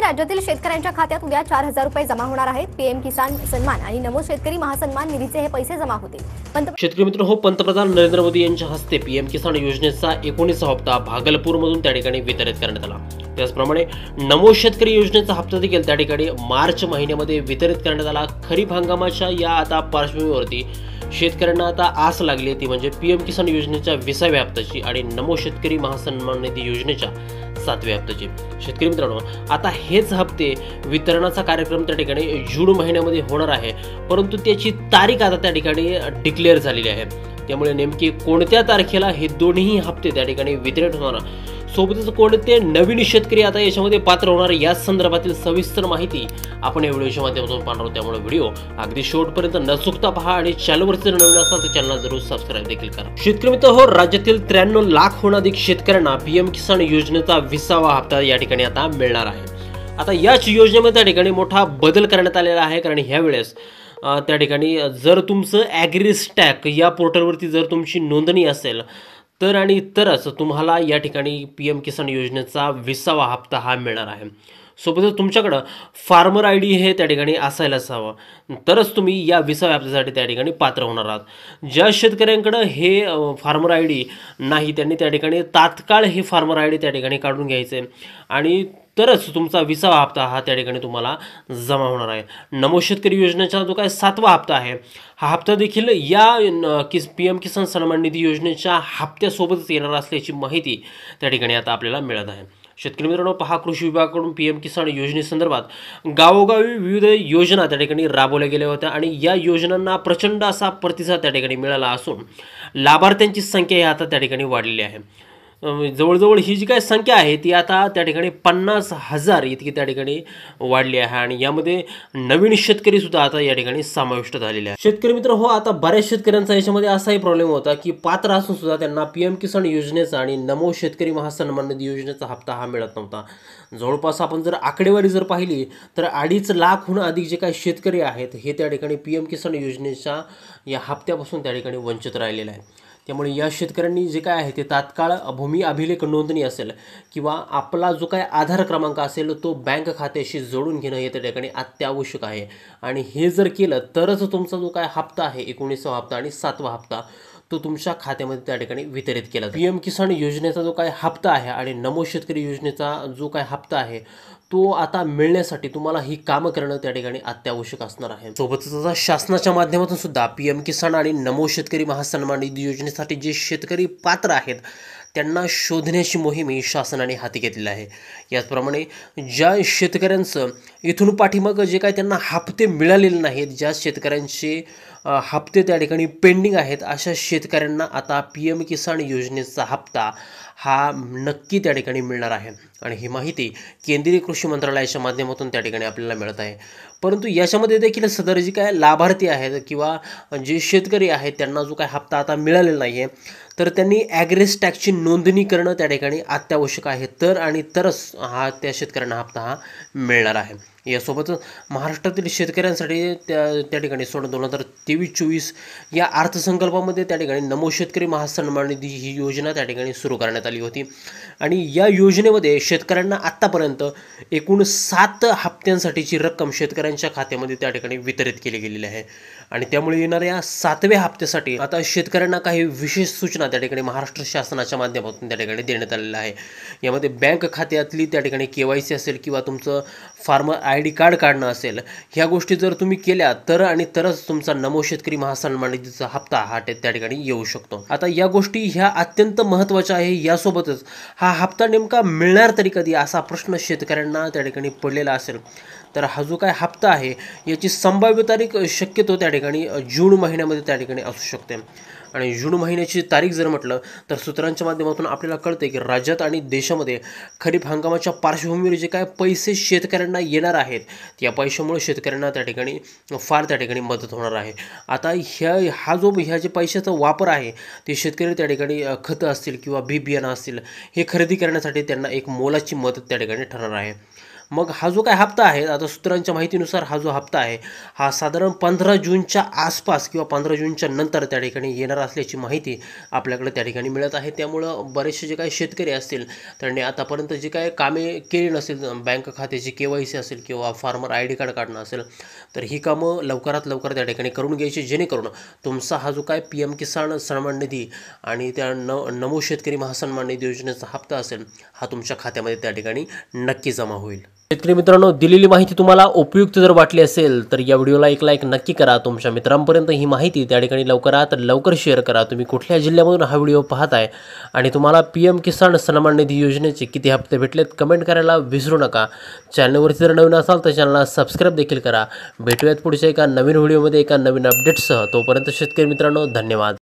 राज्यातील शेतकऱ्यांच्या खात्यात उद्या 4,000 रुपये जमा होणार आहेत। पीएम किसान सन्मान आणि नमो शेतकरी महासन्मान निधीचे हे पैसे जमा होतील। शेतकरी मित्र हो, पंतप्रधान नरेंद्र मोदी यांच्या हस्ते पीएम किसान योजनेचा 19 हप्ता भागलपूरमधून त्या ठिकाणी वितरित करण्यात आला। त्याचप्रमाणे नमो शेतकरी योजनेचा हप्ता देखील त्या ठिकाणी मार्च महिन्यामध्ये वितरित करण्यात आला। खरीप हंगामाच्या या आता पार्श्वभूमीवरती शेतकऱ्यांना आता आस लागली आहे, ती म्हणजे पीएम किसान योजनेच्या 20व्या हप्त्याची आणि नमो शेतकरी महासन्मान निधी योजनेच्या 7व्या हप्त्याची। शेतकरी मित्रांनो, आता हेच हप्ते वितरणाचा कार्यक्रम त्या ठिकाणी जून महिन्यामध्ये होणार आहे, परंतु त्याची तारीख आता त्या ठिकाणी डिक्लेअर झालेली आहे। त्यामुळे नेमकी कोणत्या तारखेला हे दोन्ही हप्ते त्या ठिकाणी वितरित होणार, सोबतच कोणते नवीन शेतकरी आता याच्यामध्ये पात्र होणार, या संदर्भातील सविस्तर माहिती आपण या व्हिडिओच्या माध्यमातून पाहणार आहोत। त्यामुळे व्हिडिओ अगदी शेवटपर्यंत न चुकता पहा आणि चॅनलवरती जर नवीन असाल तर चॅनलला जरूर सबस्क्राईब देखील करा। शेतकरी मित्र हो, राज्यातील 93 लाखहून अधिक शेतकऱ्यांना पीएम किसान योजनेचा 20वा हप्ता या ठिकाणी आता मिळणार आहे। आता याच योजनेमध्ये त्या ठिकाणी मोठा बदल करण्यात आलेला आहे, कारण ह्या वेळेस त्या ठिकाणी जर तुमचं ॲग्रीस्टॅक या पोर्टलवरती जर तुमची नोंदणी असेल तर आणि तरच तुम्हाला या ठिकाणी पीएम किसान योजनेचा 20वा हप्ता हा मिळणार आहे। सोबतच तुमच्याकडं फार्मर आय डी हे त्या ठिकाणी असायलाच हवं, तरच तुम्ही या 20व्या हप्त्यासाठी त्या ठिकाणी पात्र होणार आहात। ज्या शेतकऱ्यांकडं हे फार्मर आय डी नाही त्यांनी त्या ठिकाणी तात्काळ हे फार्मर आय डी त्या ठिकाणी काढून घ्यायचे आणि तरच तुमचा 20वा हप्ता हा त्या ठिकाणी तुम्हाला जमा होणार आहे। नमो शेतकरी योजनेचा जो काय 7वा हप्ता आहे, हा हप्ता देखील या पीएम किसान सन्मान निधी योजनेच्या हप्त्यासोबतच येणार असल्याची माहिती त्या ठिकाणी आता आपल्याला मिळत आहे। शेतकरी मित्रांनो पहा, कृषी विभागाकडून पीएम किसान योजनेसंदर्भात गावोगावी विविध योजना त्या ठिकाणी राबवल्या गेल्या होत्या आणि या योजनांना प्रचंड असा प्रतिसाद त्या ठिकाणी मिळाला असून लाभार्थ्यांची संख्या ही आता त्या ठिकाणी वाढलेली आहे। जवळजवळ ही जी काय संख्या आहे ती आता त्या ठिकाणी 50,000 इतकी त्या ठिकाणी वाढली आहे आणि यामध्ये नवीन शेतकरी सुद्धा आता या ठिकाणी समाविष्ट झालेले आहेत। शेतकरी मित्र हो, आता बऱ्याच शेतकऱ्यांचा याच्यामध्ये असाही प्रॉब्लेम होता की पात्र असून सुद्धा त्यांना पीएम किसान योजनेचा आणि नमो शेतकरी महासन्मान निधी योजनेचा हप्ता हा मिळत नव्हता। जवळपास आपण जर आकडेवारी जर पाहिली तर 2.5 लाखहून अधिक जे काही शेतकरी आहेत हे त्या ठिकाणी पीएम किसान योजनेच्या या हप्त्यापासून त्या ठिकाणी वंचित राहिलेले आहेत। त्यामुळे या शेतकऱ्यांनी जे काय आहे ते तात्काळ भूमी अभिलेख नोंदणी असेल किंवा आपला जो काय आधार क्रमांक असेल तो बँक खात्याशी जोडून घेणं हे त्या ठिकाणी अत्यावश्यक आहे आणि हे जर केलं तरच तुमचा जो काय हप्ता आहे 19वा हप्ता आणि 7वा हप्ता तो तुमच्या खात्यामध्ये त्या ठिकाणी वितरित केला जाईल। पीएम किसान योजनेचा जो काय हप्ता आहे आणि नमो शेतकरी योजनेचा जो काय हप्ता आहे तो आता मिळण्यासाठी तुम्हाला ही कामं करणं त्या ठिकाणी अत्यावश्यक असणार आहे। सोबतच आता शासनाच्या माध्यमातून सुद्धा पीएम किसान आणि नमो शेतकरी महासन्मान निधी योजनेसाठी जे शेतकरी पात्र आहेत त्यांना शोधण्याची मोहीम ही शासनाने हाती घेतलेली आहे। याचप्रमाणे ज्या शेतकऱ्यांचं इथून पाठीमागं जे काय त्यांना हप्ते मिळालेले नाहीत, ज्या शेतकऱ्यांचे हप्ते त्या ठिकाणी पेंडिंग आहेत, अशा शेतकऱ्यांना आता पीएम किसान योजनेचा हप्ता हा नक्की त्या ठिकाणी मिळणार आहे आणि ही माहिती केंद्रीय कृषी मंत्रालयाच्या माध्यमातून त्या ठिकाणी आपल्याला मिळत आहे। परंतु याच्यामध्ये देखील सदर जे काय लाभार्थी आहेत किंवा जे शेतकरी आहेत त्यांना जो काय हप्ता आता मिळालेला नाही आहे तर त्यांनी ॲग्रीस्टॅकची नोंदणी करणं त्या ठिकाणी अत्यावश्यक आहे, तर आणि तरच त्या शेतकऱ्यांना हप्ता हा मिळणार आहे। यासोबतच महाराष्ट्रातील शेतकऱ्यांसाठी त्या ठिकाणी 2023-24 या अर्थसंकल्पामध्ये त्या ठिकाणी नमो शेतकरी महासन्मान निधी ही योजना त्या ठिकाणी सुरू करण्यात आली होती आणि या योजनेमध्ये शेतकऱ्यांना आत्तापर्यंत एकूण 7 हप्त्यांसाठीची रक्कम शेतकऱ्यांच्या खात्यामध्ये त्या ठिकाणी वितरित केली गेलेली आहे आणि त्यामुळे येणाऱ्या 7व्या हप्त्यासाठी आता शेतकऱ्यांना काही विशेष सूचना त्या ठिकाणी महाराष्ट्र शासनाच्या माध्यमातून त्या ठिकाणी देण्यात आलेल्या आहे। यामध्ये बँक खात्यातली त्या ठिकाणी KYC असेल किंवा तुमचं फार्मर ID कार्ड काढणं असेल, ह्या गोष्टी जर तुम्ही केल्या तर आणि तरच तुमचा नमो शेतकरी महासन्मान निधीचा हप्ता हा त्या ठिकाणी येऊ शकतो। आता या गोष्टी ह्या अत्यंत महत्त्वाच्या आहे। यासोबतच हा हप्ता नेमका मिळणार तरी कधी असा प्रश्न शेतकऱ्यांना त्या ठिकाणी पडलेला असेल तर हा जो काय हप्ता आहे याची संभाव्य तारीख शक्यतो त्या ठिकाणी जून महिन्यामध्ये त्या ठिकाणी असू शकते आणि जून महिन्याची तारीख जर म्हटलं तर सूत्रांच्या माध्यमातून आपल्याला कळते की राज्यात आणि देशामध्ये खरीप हंगामाच्या पार्श्वभूमीवर जे काय पैसे शेतकऱ्यांना येणार आहेत त्या पैशामुळे शेतकऱ्यांना त्या ठिकाणी फार त्या ठिकाणी मदत होणार आहे। आता ह्या जे पैशाचा वापर आहे ते शेतकरी त्या ठिकाणी खतं असतील किंवा बी बियाणं असतील हे खरेदी करण्यासाठी त्यांना एक मोलाची मदत त्या ठिकाणी ठरणार आहे। मग हा जो काय हप्ता आहे, आता सूत्रांच्या माहितीनुसार हा जो हप्ता आहे हा साधारण 15 जूनच्या आसपास किंवा 15 जूनच्या नंतर त्या ठिकाणी येणार असल्याची माहिती आपल्याकडे त्या ठिकाणी मिळत आहे. त्यामुळं बरेचसे जे काही शेतकरी असतील त्यांनी आतापर्यंत जी काही कामे केली नसेल, बँक खात्याची KYC असेल किंवा फार्मर ID कार्ड काढणं असेल, तर ही कामं लवकरात लवकर त्या ठिकाणी करून घ्यायची, जेणेकरून तुमचा हा जो काय PM किसान सन्मान निधी आणि त्या नमो शेतकरी महासन्मान निधी योजनेचा हप्ता असेल हा तुमच्या खात्यामध्ये त्या ठिकाणी नक्की जमा होईल. शेतकरी मित्रांनो, दिलेली माहिती तुम्हाला उपयुक्त जर वाटली असेल तर या व्हिडिओला एक लाईक नक्की करा. तुमच्या मित्रांपर्यंत ही माहिती त्या ठिकाणी लवकरात लवकर शेअर करा. तुम्ही कुठल्या जिल्ह्यामधून हा व्हिडिओ पाहताय आणि तुम्हाला PM किसान सन्मान निधी योजनेचे किती हप्ते भेटलेत कमेंट करायला विसरू नका. चॅनलवरती जर नवीन असाल तर चॅनलला सबस्क्राईब देखील करा. भेटूयात पुढच्या एका नवीन व्हिडिओमध्ये एका नवीन अपडेटसह. तोपर्यंत शेतकरी मित्रांनो, धन्यवाद.